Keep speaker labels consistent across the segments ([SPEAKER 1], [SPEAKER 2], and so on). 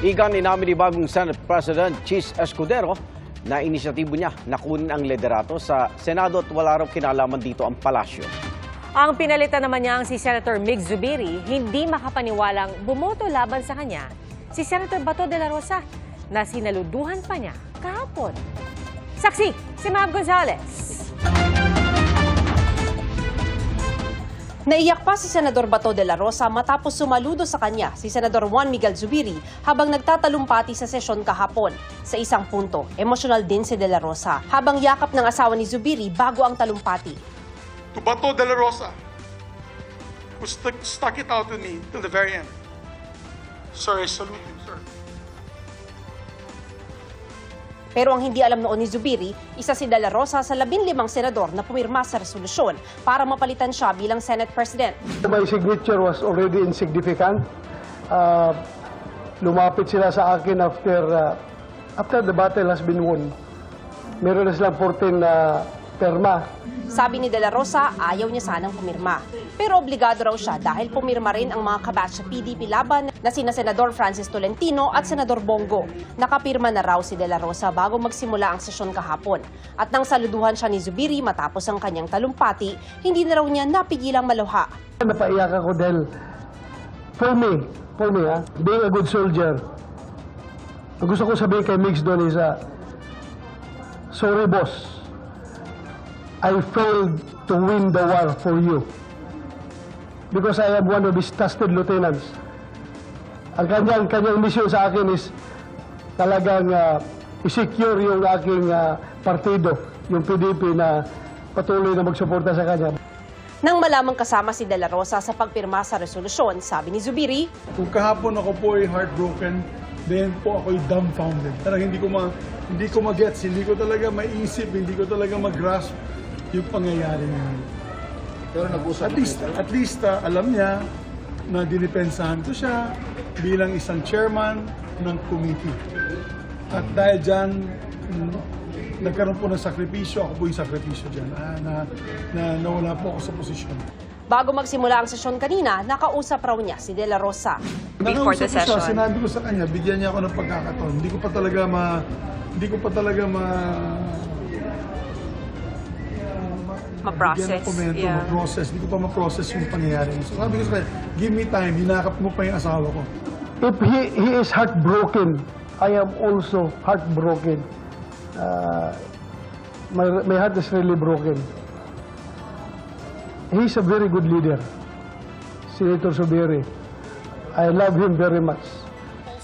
[SPEAKER 1] Igan inamin ni bagong Senate President Chis Escudero na inisyatibo niya na kunin ang liderato sa Senado at wala raw kinalaman dito ang palasyo.
[SPEAKER 2] Ang pinalitan naman niya ang si Senator Mig Zubiri, hindi makapaniwalang bumoto laban sa kanya si Senator Bato de la Rosa na sinaluduhan pa niya kahapon. Saksi, si Mab Gonzales.
[SPEAKER 3] Naiyak pa si Senador Bato de la Rosa matapos sumaludo sa kanya si Senador Juan Miguel Zubiri habang nagtatalumpati sa sesyon kahapon. Sa isang punto, emosyonal din si de la Rosa habang yakap ng asawa ni Zubiri bago ang talumpati.
[SPEAKER 4] To Bato de la Rosa, who stuck it out with me till the very end. Sir, I salute you, sir.
[SPEAKER 3] Pero ang hindi alam noon ni Zubiri, isa si de la Rosa sa 15 senador na pumirma sa resolusyon para mapalitan siya bilang Senate President.
[SPEAKER 5] My signature was already insignificant. Lumapit sila sa akin after the battle has been won. Meron na silang 14 perma.
[SPEAKER 3] Sabi ni de la Rosa, ayaw niya sanang pumirma. Pero obligado raw siya dahil pumirma rin ang mga kabatch sa PDP laban na sina Senador Francis Tolentino at Senador Bongo. Nakapirma na raw si de la Rosa bago magsimula ang sesyon kahapon. At nang saluduhan siya ni Zubiri matapos ang kanyang talumpati, hindi na raw niya napigilang maluha.
[SPEAKER 5] Napaiyak ako dahil for me, being a good soldier, ang gusto ko sabihin kay Mix doon is, sorry boss, I failed to win the war for you. Because I am one of his trusted lieutenants. Ang kanyang mission sa akin is talagang i-secure yung aking partido, yung PDP na patuloy na magsuporta sa kanya.
[SPEAKER 3] Nang malamang kasama si de la Rosa sa pagpirma sa resolusyon, sabi ni Zubiri,
[SPEAKER 4] Kung kahapon ako po ay heartbroken, then po ako'y dumbfounded. Talagang hindi ko mag-gets, hindi ko talaga maisip, hindi ko talaga mag-grasp yung pangyayari niya.
[SPEAKER 6] Pero nag-usap
[SPEAKER 4] At least alam niya na dinipensahan ko siya bilang isang chairman ng committee. At dahil dyan, nagkaroon po ng sakripisyo, ako po yung sakripisyo dyan, na nawala po ako sa posisyon.
[SPEAKER 3] bago magsimula ang sesyon kanina, nakausap raw niya si de la Rosa.
[SPEAKER 4] Before the session, sinabi ko sa kanya, bigyan niya ako ng pagkakataon. Hindi ko pa talaga
[SPEAKER 2] ma-process.
[SPEAKER 4] Ma-process. Hindi ko pa ma-process yung pangyayari. So sabi ko sa kanya, give me time, hinakap mo pa yung asawa ko.
[SPEAKER 5] If he is heartbroken, I am also heartbroken. My heart is really broken. He's a very good leader, Senator Zubiri. I love him very much.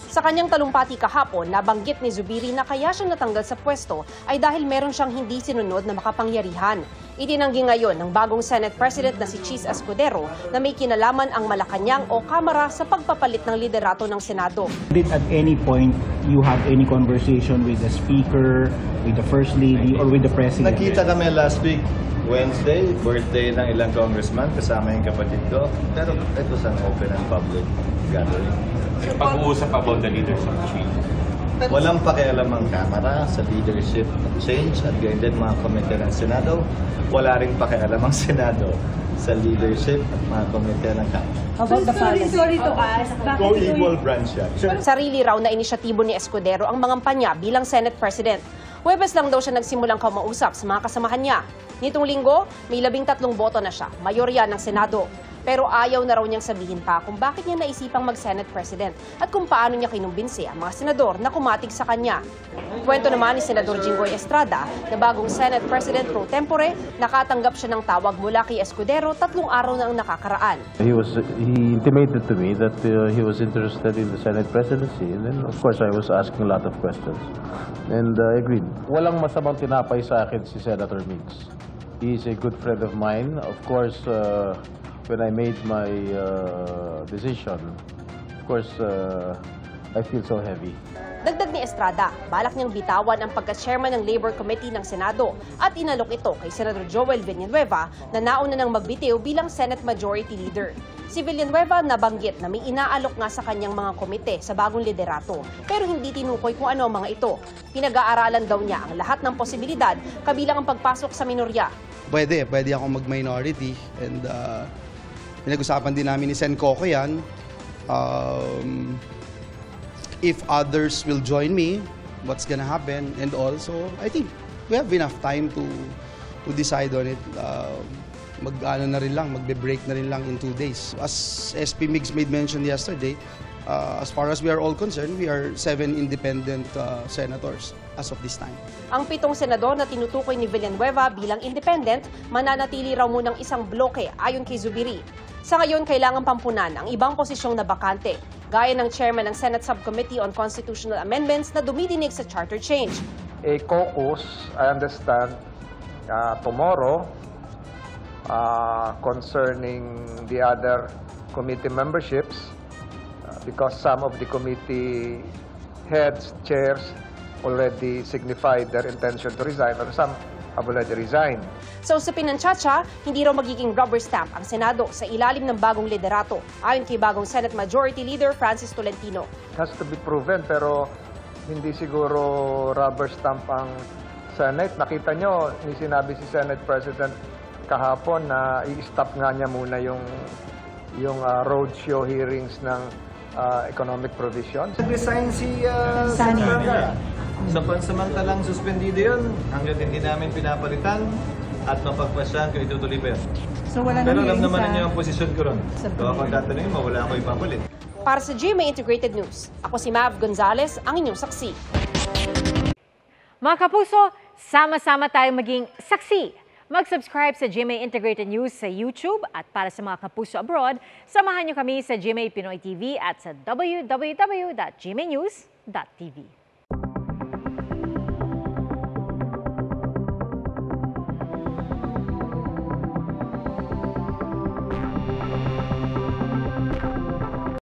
[SPEAKER 3] Sa kanyang talumpati kahapon, nabanggit ni Zubiri na kaya siya natanggal sa pwesto ay dahil meron siyang hindi sinunod na makapangyarihan. Itinanggi ngayon ng bagong Senate President na si Chis Escudero na may kinalaman ang Malacanang o Kamara sa pagpapalit ng liderato ng Senado.
[SPEAKER 7] Did at any point you have any conversation with the Speaker, with the First Lady, or with the President?
[SPEAKER 6] Nakita kami last week, Wednesday, birthday ng ilang congressman, kasama yung kapatid ko. Pero it was an open and public gathering.
[SPEAKER 8] Pag-uusap about the leadership change.
[SPEAKER 6] Walang pakialam ang Kamara sa leadership change at ganyan din mga komite ng Senado. Wala rin pakialam ang Senado sa leadership at mga komite ng Kamara.
[SPEAKER 9] Sorry to ask.
[SPEAKER 6] Co-equal branch yan.
[SPEAKER 3] Sarili raw na inisyatibo ni Escudero ang mangampan niya bilang Senate President. Huwebes lang daw siya nagsimulang kumausap sa mga kasamahan niya. Nitong linggo, may 13 boto na siya, mayorya ng Senado. Pero ayaw na raw niyang sabihin pa kung bakit niya naisipang mag-Senate President at kung paano niya kinumbinsi ang mga senador na kumatig sa kanya. Kwento naman ni Senador Jinggoy Estrada na bagong Senate President pro tempore, nakatanggap siya ng tawag mula kay Escudero 3 araw na ang nakakaraan.
[SPEAKER 10] He intimated to me that he was interested in the Senate presidency, and then of course I was asking a lot of questions, and I agreed. Walang masamang tinapay sa akin si Senator Mix. He is a good friend of mine. Of course, when I made my decision, of course, I feel so heavy.
[SPEAKER 3] Dagdag ni Estrada, balak niyang bitawan ang pagka-chairman ng Labor Committee ng Senado at inalok ito kay Senador Joel Villanueva na nauna nang magbitiw bilang Senate Majority Leader. Si Villanueva nabanggit na may inaalok nga sa kanyang mga komite sa bagong liderato pero hindi tinukoy kung ano ang mga ito. Pinag-aaralan daw niya ang lahat ng posibilidad kabilang ang pagpasok sa minorya.
[SPEAKER 11] Pwede akong mag-minority and pinag-usapan din namin ni Sen Coco yan. if others will join me, what's gonna happen, and also I think we have enough time to decide on it. Magbe-break na rin lang in 2 days. As SP Migs made mention yesterday, as far as we are all concerned, we are 7 independent senators as of this time.
[SPEAKER 3] Ang 7 senador na tinutukoy ni Villanueva bilang independent, mananatili raw munang isang bloke ayon kay Zubiri. Sa ngayon, kailangan pampunan ang ibang posisyong nabakante, gaya ng chairman ng Senate Subcommittee on Constitutional Amendments na dumidinig sa charter change.
[SPEAKER 9] A caucus, I understand, tomorrow concerning the other committee memberships because some of the committee heads, chairs already signified their intention to resign or some have already resigned.
[SPEAKER 3] Sa usapin ng Chacha, hindi raw magiging rubber stamp ang Senado sa ilalim ng bagong liderato, ayon kay bagong Senate Majority Leader Francis Tolentino.
[SPEAKER 9] It has to be proven pero hindi siguro rubber stamp ang Senate. Nakita nyo, sinabi si Senate President kahapon na i-stop nga niya muna yung roadshow hearings ng economic provision.
[SPEAKER 6] Nag-resign si Senator. Sa pansamantalang suspendido yun, hanggang hindi namin pinapalitan at mapagpasyahan kung itutuloy pa yun.
[SPEAKER 12] So wala
[SPEAKER 6] Pero
[SPEAKER 12] na
[SPEAKER 6] alam naman ninyo ang posisyon ko ron. Kung ako tatanungin mo, wala ako ipapalit.
[SPEAKER 3] Para sa GMA Integrated News, ako si Mav Gonzalez, ang inyong saksi.
[SPEAKER 2] Mga kapuso, sama-sama tayong maging saksi. Mag-subscribe sa GMA Integrated News sa YouTube at para sa mga kapuso abroad, samahan niyo kami sa GMA Pinoy TV at sa www.gmanews.tv.